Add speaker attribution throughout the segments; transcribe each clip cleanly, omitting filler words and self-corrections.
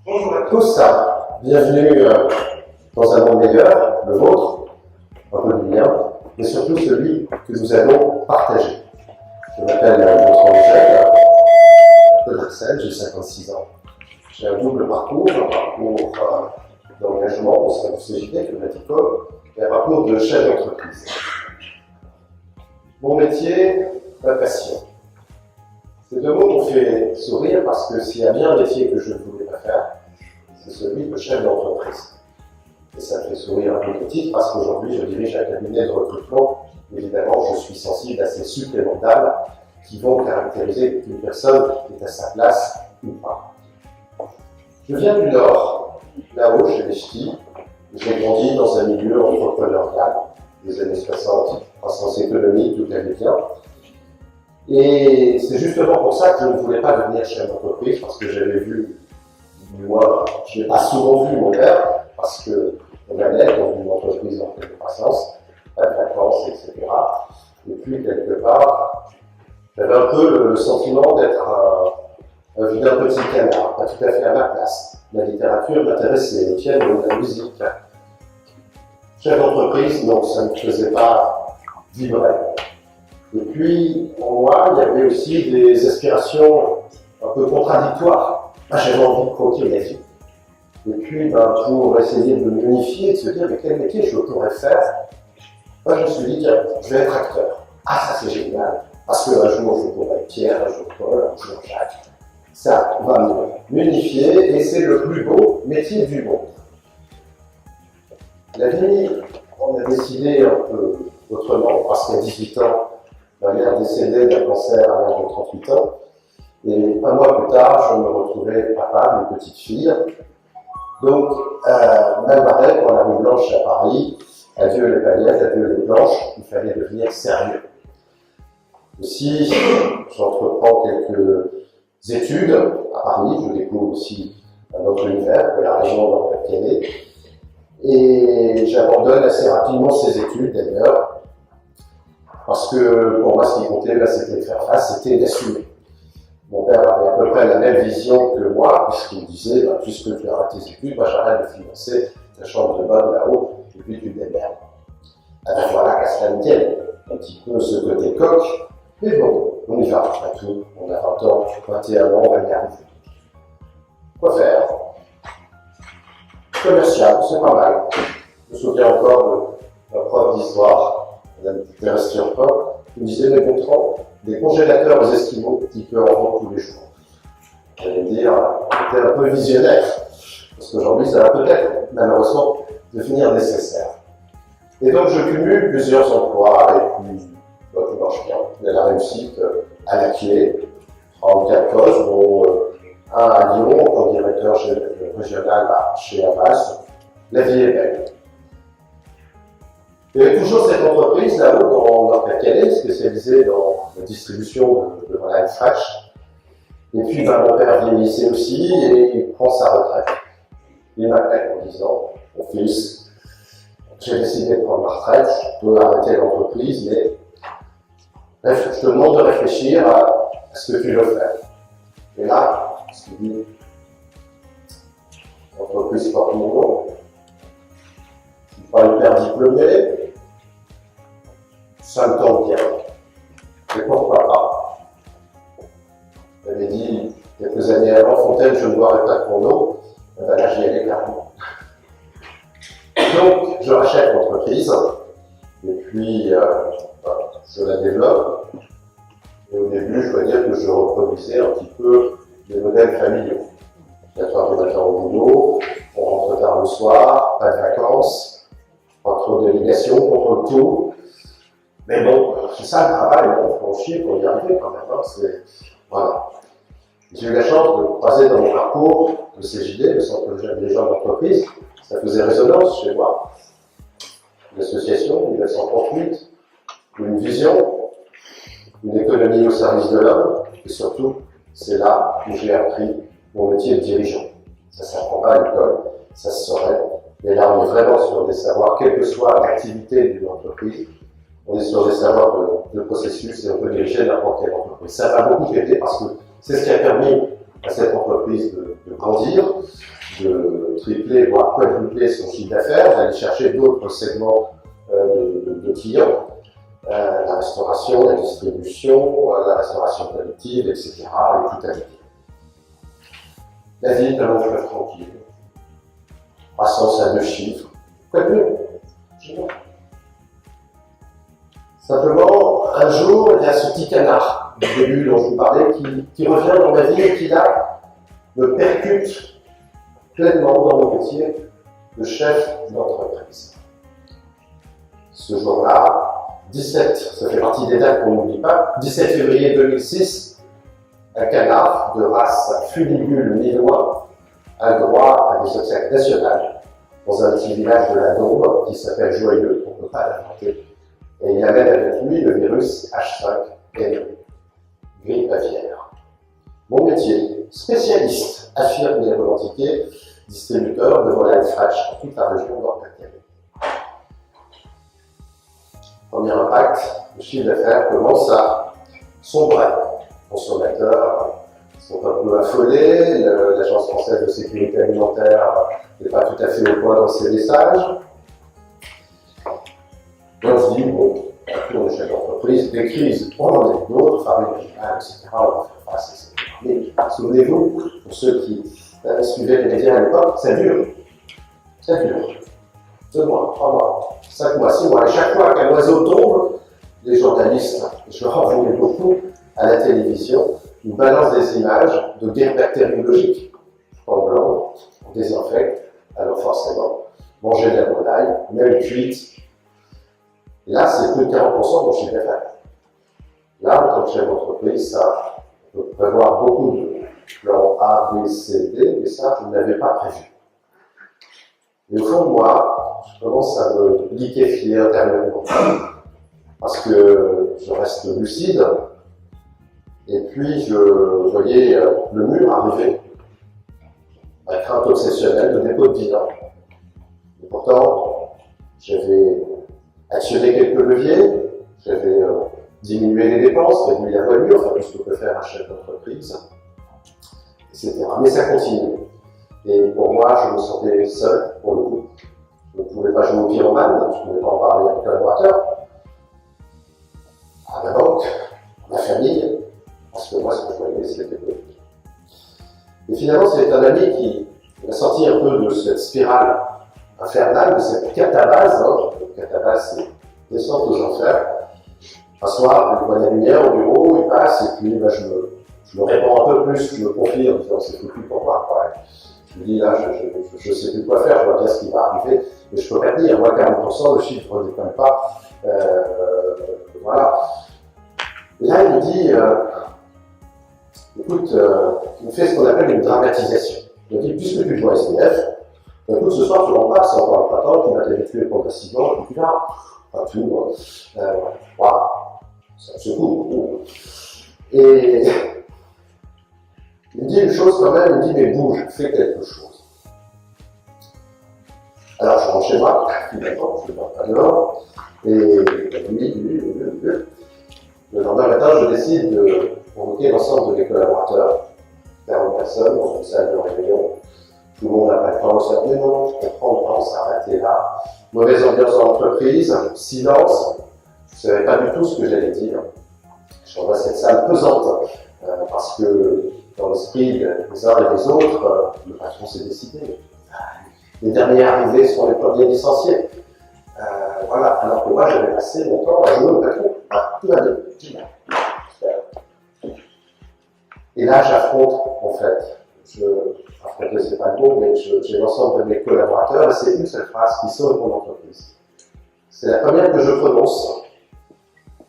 Speaker 1: Bonjour à tous, bienvenue dans un monde meilleur, le vôtre, un peu du mien, mais surtout celui que nous allons partager. Je m'appelle Bertrand Michel, de Bruxelles, j'ai 56 ans. J'ai un double parcours, un parcours d'engagement au sein du CJD, de Maticom, et un parcours de chef d'entreprise. Mon métier, ma passion. Ces deux mots m'ont fait sourire parce que s'il y a bien un métier que je ne voulais pas faire, c'est celui de chef d'entreprise. Et ça me fait sourire un peu petit parce qu'aujourd'hui je dirige un cabinet de recrutement. Évidemment, je suis sensible à ces suppléments d'âme qui vont caractériser une personne qui est à sa place ou pas. Je viens du Nord, là-haut chez les Ch'tis. J'ai grandi dans un milieu entrepreneurial des années 60, croissance économique, tout allait bien. Et c'est justement pour ça que je ne voulais pas devenir chef d'entreprise, parce que j'avais vu, du moins, je n'ai pas souvent vu mon père, parce qu'on allait dans une entreprise en pleine croissance, pas de vacances, etc. Et puis, quelque part, j'avais un peu le sentiment d'être un vilain petit canard, pas tout à fait à ma place. La littérature m'intéressait, le piano, la musique. Chef d'entreprise, non, ça ne me faisait pas vibrer. Et puis, en moi, il y avait aussi des aspirations un peu contradictoires. J'avais envie de croquer la vie. Et puis, pour essayer de m'unifier, de se dire, mais quel métier je pourrais faire, moi, je me suis dit, tiens, je vais être acteur. Ah, ça c'est génial, parce qu'un jour, je pourrais être Pierre, un jour Paul, un jour Jacques. Ça va m'unifier, et c'est le plus beau métier du monde. La vie, on a décidé un peu autrement, parce qu'à 18 ans, ma mère décédait d'un cancer à l'âge de 38 ans. Et un mois plus tard, je me retrouvais papa d'une petite fille. Donc, même arrêt pour la rue Blanche à Paris, adieu les paillettes, adieu les blanches, il fallait devenir sérieux. Aussi, j'entreprends quelques études à Paris, je découvre aussi un autre univers que la région dans laquelle elle est. Et j'abandonne assez rapidement ces études d'ailleurs, parce que pour moi ce qui comptait là c'était de faire face, c'était d'assumer. Mon père avait à peu près la même vision que moi, puisqu'il disait, puisque tu arrêtes tes études, moi j'arrête de financer ta chambre de bonne là-haut, et puis tu te démerdes. Alors voilà, qu'à cela ne tienne, un petit peu ce côté coq, mais bon, on y va, après tout, on a 20 ans, 21 ans, on va y arriver. Quoi faire? Commercial, c'est pas mal. Je me souviens encore d'un prof d'histoire, Madame Terrestier-Pop, qui me disait, mais Bertrand, des congélateurs aux Esquimaux, il peut en vendre tous les jours. J'allais dire, on était un peu visionnaire, parce qu'aujourd'hui, ça va peut-être, malheureusement, devenir nécessaire. Et donc, je cumule plusieurs emplois, et puis, tout marche bien. Il y a la réussite à la clé, 34 postes, dont un à Lyon, comme directeur régional chez Havas. La vie est belle. Il y avait toujours cette entreprise là-haut dans Nord-Pas-de-Calais, spécialisée dans la distribution de volailles fraîches. Et puis mon père vieillissait aussi et il prend sa retraite. Il m'appelle en disant, mon fils, j'ai décidé de prendre ma retraite, je peux arrêter l'entreprise, mais bref, je te demande de réfléchir à ce que tu veux faire. Et là, je me dis, l'entreprise porte mon nom, je ne suis pas hyper diplômé, ça me tente bien. Et pourquoi pas? J'avais dit quelques années avant, Fontaine, je ne boirai pas de mon eau. Là, j'y allais clairement. Donc, je rachète l'entreprise, et puis je la développe. Et au début, je dois dire que je reproduisais un petit peu les modèles familiaux. 4 heures du matin au boulot, on rentre tard le soir, pas de vacances, pas trop de délégations, contrôle tout. Mais bon, c'est ça le travail, on faut en chier pour y arriver quand même. Voilà. J'ai eu la chance de croiser dans mon parcours le CJD, le Centre de jeunes dirigeants d'entreprise. Ça faisait résonance chez moi. L'association 1938, une vision, une économie au service de l'homme, et surtout, c'est là où j'ai appris mon métier de dirigeant. Ça ne s'apprend pas à l'école, ça se saurait. Et là, on est vraiment sur des savoirs, quelle que soit l'activité d'une entreprise, on est sur des savoirs de processus et on peut diriger n'importe quelle entreprise. Ça m'a beaucoup aidé parce que c'est ce qui a permis à cette entreprise de grandir, tripler, voire quadrupler son chiffre d'affaires, d'aller chercher d'autres segments de clients, la restauration, la distribution, la restauration collective, etc. et tout à fait. La vie est un long fleuve tranquille. Croissance à 2 chiffres. Quoi de mieux? Simplement, un jour, il y a ce petit canard du début dont je vous parlais qui revient dans ma vie et qui là me percute pleinement dans mon métier de chef d'entreprise. Ce jour-là, 17, ça fait partie des dates qu'on n'oublie pas, 17 février 2006, un canard de race funibule lillois a droit à des obsèques nationales dans un petit village de la Dombe qui s'appelle Joyeux, on ne peut pas l'inventer. Et il amène avec lui le virus H5N1, grippe aviaire. Mon métier, spécialiste, affirme les revendiqués, distributeur de volailles fraîches dans toute la région Nord-Pas-de-Calais. Premier impact, le chiffre d'affaires commence à sombrer. Les consommateurs sont un peu affolés, l'Agence française de sécurité alimentaire n'est pas tout à fait au point dans ses messages. On se dit, bon, on est chef d'entreprise, des crises, on en a d'autres, farine végétale, etc., on va faire face, etc. Mais souvenez-vous, pour ceux qui suivaient les médias à l'époque, ça dure. Ça dure. 2 mois, 3 mois, 5 mois, 6 mois. Et chaque fois qu'un oiseau tombe, les journalistes, je leur en voulais beaucoup, à la télévision, nous balancent des images de guerre bactériologique. En blanc, on désinfecte, alors forcément, manger de la volaille, même cuite. Et là, c'est plus de 40% de mon chiffre d'affaires. Là, en tant que chef d'entreprise, ça peut prévoir beaucoup de plans A, B, C, D, mais ça, je ne l'avais pas prévu. Et au fond de moi, je commence à me liquéfier intérieurement. Parce que je reste lucide. Et puis, je voyais le mur arriver. La crainte obsessionnelle de dépôt de bilan. Et pourtant, j'avais actionné quelques leviers, j'avais diminué les dépenses, réduit la voilure, enfin tout ce que peut faire un chef d'entreprise, etc. Mais ça continue. Et pour moi, je me sentais seul, pour le coup. Je ne pouvais pas jouer au pyromane, je ne pouvais pas en parler à mes collaborateurs, à ma banque, à ma famille, parce que moi, ce que je voyais, c'était politique. Et finalement, c'est un ami qui m'a sorti un peu de cette spirale infernale, de cette catabase. Catabase, c'est descente aux enfers. Un soir, il voit la lumière au bureau, il passe, et puis je me réponds un peu plus, je me confie en disant c'est foutu pour moi. Quoi. Je me dis là, je sais plus quoi faire, je vois bien ce qui va arriver, mais je peux pas tenir. Moi, 40%, le chiffre ne déconne pas. Voilà. Et là, il me dit, écoute, il me fait ce qu'on appelle une dramatisation. Il me dit, puisque tu joues à SDF, écoute, ce soir, tu m'en passes, c'est encore un printemps qui va t'habituer progressivement, et puis là, pas tout, voilà, ça me secoue. Et il me dit une chose quand même, il me dit, mais bouge, fais quelque chose. Alors, je rentre chez moi, finalement, je ne vais pas dehors, et le lendemain matin, je décide de convoquer l'ensemble de mes collaborateurs, 40 personnes, dans une salle de réunion. Tout le monde n'a pas le temps, on se dit non, je comprends, le temps s'arrêter là. Mauvaise ambiance dans l'entreprise, silence. Je ne savais pas du tout ce que j'allais dire. Je revois cette salle pesante, parce que dans l'esprit des uns et des autres, le patron s'est décidé. Les derniers arrivés sont les premiers licenciés. Voilà, alors que moi j'avais passé mon temps à jouer au patron. Tout va bien, génial. Et là j'affronte, en fait, affronter c'est pas le mot, mais j'ai l'ensemble de mes collaborateurs et c'est une seule phrase qui sauve mon entreprise. C'est la première que je prononce,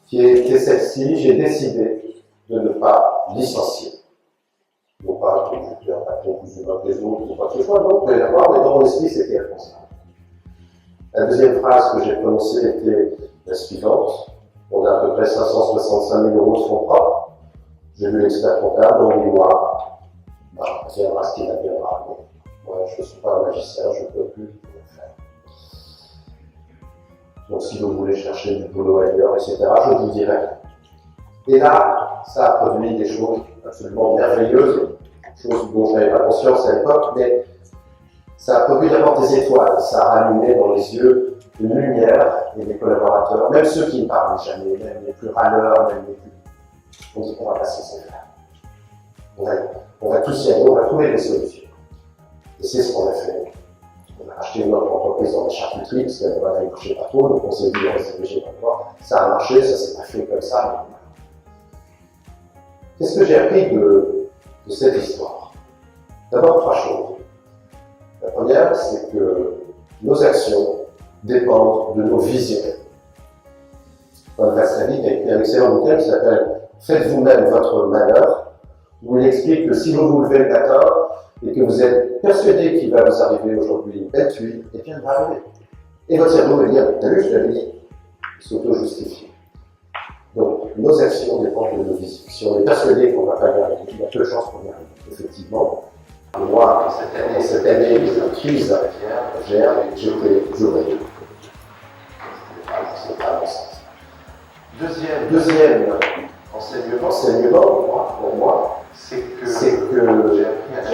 Speaker 1: qui est celle-ci, j'ai décidé de ne pas licencier. Non pas que je ne pas confuser des autres ou quoi que ce soit, non, mais l'avoir, mais dans mon esprit c'était responsable. La deuxième phrase que j'ai prononcée était la suivante. On a à peu près 565 000 € de fonds propres. J'ai vu l'expert comptable, dans 8 mois, viendra ce qu'il adviendra. Moi, je ne suis pas un magicien, je ne peux plus le faire. Donc, si vous voulez chercher du boulot ailleurs, etc., je vous dirai. Et là, ça a produit des choses absolument merveilleuses, choses dont je n'avais pas conscience à l'époque, mais Ça a produit d'abord des étoiles, ça a allumé dans les yeux une lumière et des collaborateurs, même ceux qui ne parlent jamais, même les plus râleurs, même les plus... On dit qu'on va pas se laisser faire. On va tous y aller, on va trouver des solutions. Et c'est ce qu'on a fait. On a acheté une autre entreprise dans la charcuterie, parce qu'elle ne marchait pas trop, donc on s'est dit, on s'est dirigé par quoi. Ça a marché, ça s'est pas fait comme ça. Qu'est-ce que j'ai appris de cette histoire? D'abord, 3 choses. La première, c'est que nos actions dépendent de nos visions. Paul Watzlawick a écrit un excellent bouquin qui s'appelle « Faites vous-même votre malheur », où il explique que si vous vous levez le matin et que vous êtes persuadé qu'il va vous arriver aujourd'hui une belle tuile, et bien il va arriver. Et votre cerveau va dire « T'as vu, je l'avais dit », il s'auto-justifie. Donc, nos actions dépendent de nos visions. Si on est persuadé qu'on ne va pas y arriver, il y a peu de chances qu'on y arrive. Effectivement, moi, cette année de crise, j'étais journé. C'est pas bon sens. Deuxième enseignement, pour moi, c'est que j'ai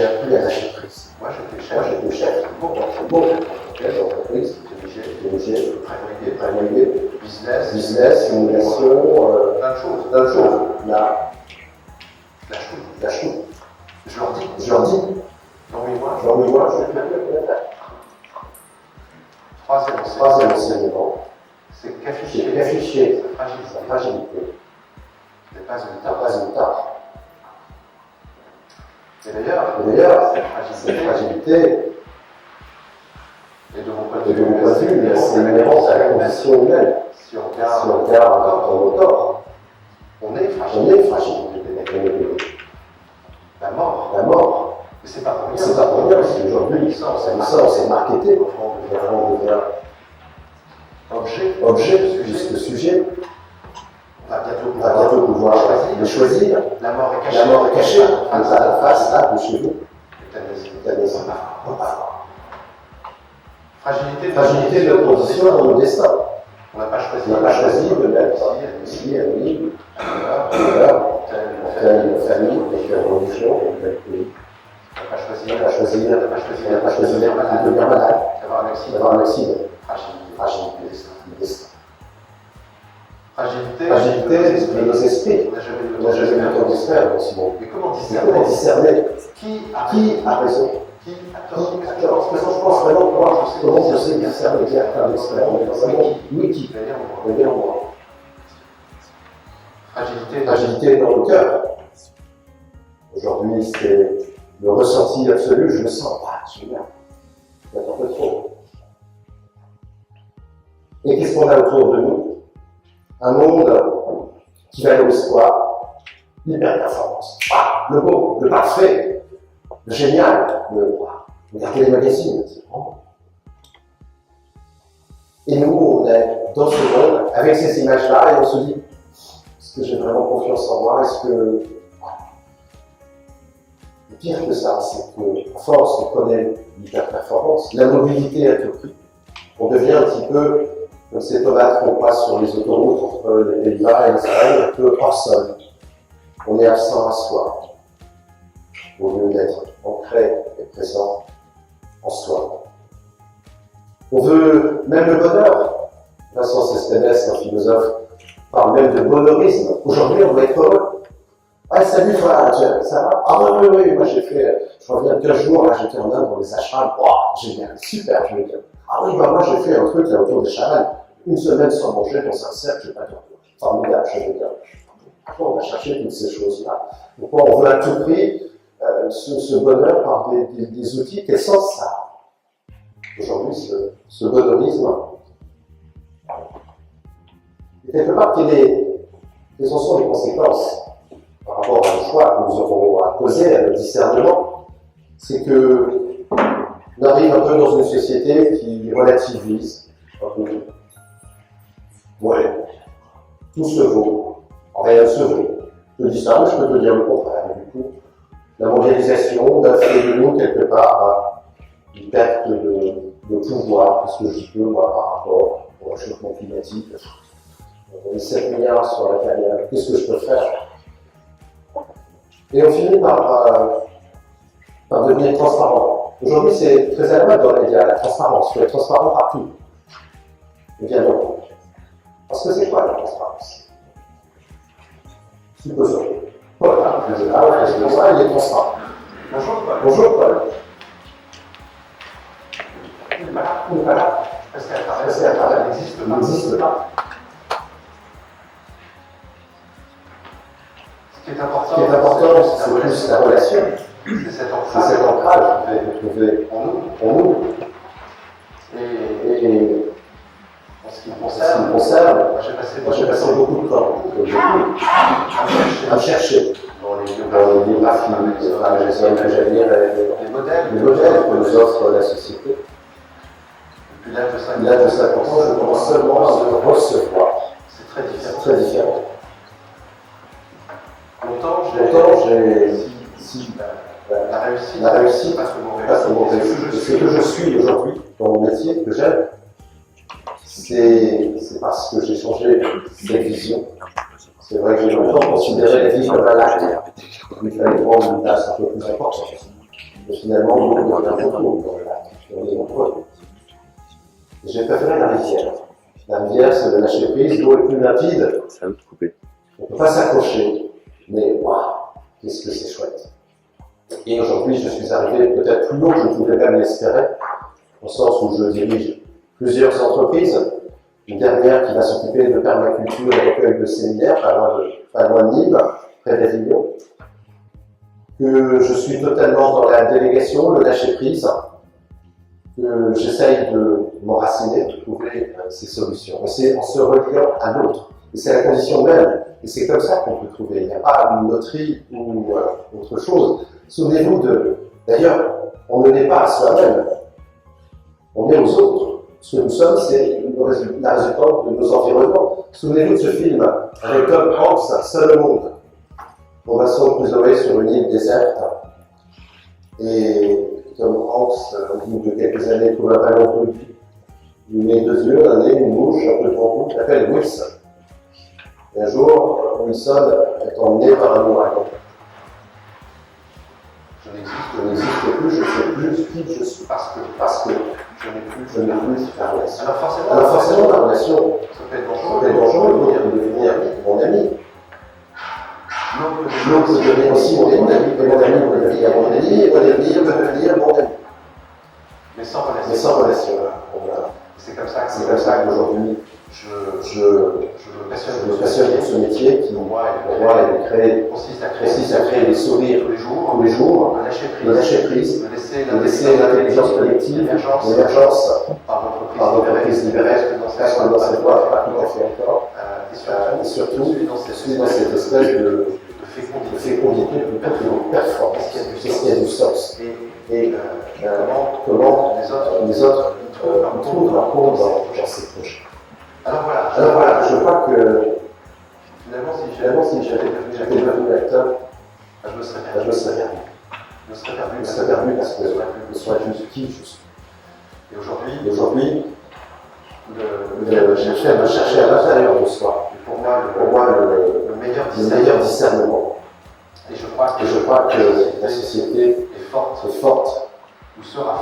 Speaker 1: appris à lâcher prise. Moi, j'étais chef d'entreprise, dirigé, prévoyé, business, innovation, plein de choses. Lâche tout. Je leur dis. Jean-Louis, je vais plus le faire. Troisième enseignement, c'est qu'afficher sa fragilité n'est pas une tare. Et d'ailleurs, cette fragilité, et de mon point de vue, c'est inhérent à la condition humaine. Si on regarde dans nos corps, on est fragile. La mort. Mais c'est pas pour rien, parce qu'aujourd'hui, on s'est marketé pour on devient objet de ce sujet. On va bientôt pouvoir choisir. La mort est cachée, en face, là, de chez vous. Euthanasie. Fragilité de notre condition dans nos destins. On n'a pas choisi de mettre ici, anonyme, telle famille, telle religion, tel pays. On n'a pas choisi de devenir malade, d'avoir un accident. Fragilité de nos esprits. On n'a jamais eu le temps d'espérer dans ce monde. Mais comment discerner qui a raison? Qui a tort? Parce que je pense vraiment comment je sais discerner qui a fait un expert. On est dans un monde wiki. Fragilité dans le cœur. Aujourd'hui, c'est le ressenti absolu, je le sens. Je viens. C'est un peu trop. Et qu'est-ce qu'on a autour de nous? Un monde qui va au soi, l'hyper-performance. Le beau, le parfait, le génial, regardez les magazines, c'est bon. Et nous, on est dans ce monde, avec ces images-là, et on se dit, est-ce que j'ai vraiment confiance en moi? Est-ce que... Le pire que ça, c'est qu'à force de connaître l'hyper-performance, la mobilité à tout prix, on devient un petit peu comme ces tomates qu'on passe sur les autoroutes entre les Pays-Bas et l'Espagne, un peu hors sol. On est absent à soi, au lieu d'être ancré et présent en soi. On veut même le bonheur. Vincent Cespedes, un philosophe, parle même de bonheurisme. Aujourd'hui, on va être heureux. Ah, salut, ça va? Ah oui, moi je reviens de 15 jours, là j'étais en Inde dans les ashrams. Oh, génial, super, je vais dire. Ah oui, moi j'ai fait un truc là autour des chamans, une semaine sans manger dans un cercle, je vais pas dire. Formidable, je vais dire. Pourquoi on va chercher toutes ces choses-là? Pourquoi on veut à tout prix ce bonheur par des outils? Quel sens ça a? Aujourd'hui, ce bonheurisme. Et quelque part, quelles en sont les conséquences par rapport à un choix que nous aurons à poser, à notre discernement? C'est que on arrive un peu dans une société qui relativise un peu tout. Ouais, tout se vaut, rien ne se vaut. Je dis ça, mais je peux te dire le contraire. Du coup, la mondialisation a fait de nous quelque part une perte de pouvoir, parce que je peux, moi, par rapport au réchauffement climatique. On est 7 milliards sur la carrière, qu'est-ce que je peux faire? Et on finit par devenir transparent. Aujourd'hui, c'est très à la mode dans les médias, la transparence. Il faut être transparent partout. Eh bien non. Parce que c'est quoi la transparence? Supposons. Voilà, je vois, il est transparent.
Speaker 2: Bonjour Paul.
Speaker 1: Bonjour Paul.
Speaker 2: Voilà. Parce qu'à travers, il n'existe pas. Ce qui est important,
Speaker 1: c'est plus la relation.
Speaker 2: C'est cet
Speaker 1: C'est cet ancrage que vous trouvez en nous. Et
Speaker 2: en ce qui me
Speaker 1: concerne,
Speaker 2: moi
Speaker 1: j'ai passé beaucoup de temps à chercher dans les biographies des femmes et des hommes que j'aime lire, les modèles que nous offre la société.
Speaker 2: Depuis
Speaker 1: l'âge de 50 ans, je commence seulement à recevoir.
Speaker 2: C'est
Speaker 1: très différent.
Speaker 2: Longtemps,
Speaker 1: j'ai la réussite,
Speaker 2: parce que
Speaker 1: mon réussite, ce que je suis aujourd'hui dans mon métier que j'aime, c'est parce que j'ai changé cette vision. C'est vrai que j'ai longtemps considéré la vie comme un lac. Il fallait prendre une place un peu plus importante. Mais finalement, on est beaucoup dans le lac. On est nombreux. J'ai préféré la rivière. La rivière, c'est le lâcher prise, l'eau est plus limpide. On ne peut pas s'accrocher. Mais waouh, qu'est-ce que c'est chouette. Et aujourd'hui, je suis arrivé peut-être plus haut que je ne pouvais même l'espérer, au sens où je dirige plusieurs entreprises. Une dernière qui va s'occuper de permaculture et recueil de séminaires, pas loin de Nîmes, près d'Avignon. Que je suis totalement dans la délégation, le lâcher-prise. Que j'essaye de m'enraciner, de trouver ces solutions. Et c'est en se reliant à l'autre. Et c'est la condition même. Et c'est comme ça qu'on peut trouver. Il n'y a pas une loterie ou autre chose. Souvenez-vous d'ailleurs, on ne naît pas à soi-même. On est aux autres. Ce que nous sommes, c'est la résultante de nos environnements. Souvenez-vous de ce film avec Tom Hanks, Seul au monde. Robinson Crusoe sur une île déserte. Et Tom Hanks, au bout de quelques années, trouve un ballon de rugby. Il met 2 yeux, un nez, une bouche, un peu de grand il s'appelle Wilson. Et un jour, Wilson est emmené par un ouragan. Je n'existe plus, je ne sais plus qui je suis. Parce que je n'ai plus la relation. Alors forcément, la relation, ça peut être dangereux de devenir mon ami. L'autre peut devenir aussi mon ami, et mon ami peut devenir mon ami, et mon ami peut devenir mon ami. Mais sans relation. Voilà. C'est comme ça qu'aujourd'hui, je me passionne pour ce métier qui, pour moi, consiste à créer des sourires tous les jours, de lâcher prise, de laisser l'intelligence collective, l'émergence par l'entreprise libérée, presque dans cette voie, pas tout à fait encore, et surtout, je suis dans cette espèce de fécondité plutôt que de performance, qu'est-ce qui a du sens, et comment les autres trouvent leur compte dans ces projets. Alors voilà, je crois que finalement, si j'avais devenu acteur, je me serais perdu. Je me serais perdu parce que je serais juste qui je suis. Et aujourd'hui, de chercher à l'intérieur de soi, pour moi le meilleur discernement. Et je crois que la société est forte, ou sera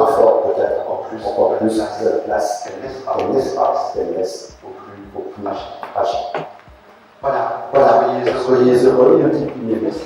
Speaker 1: forte peut-être, encore plus de la place qu'elle laisse au plus fragile. Voilà, soyez heureux, multipliez. Merci.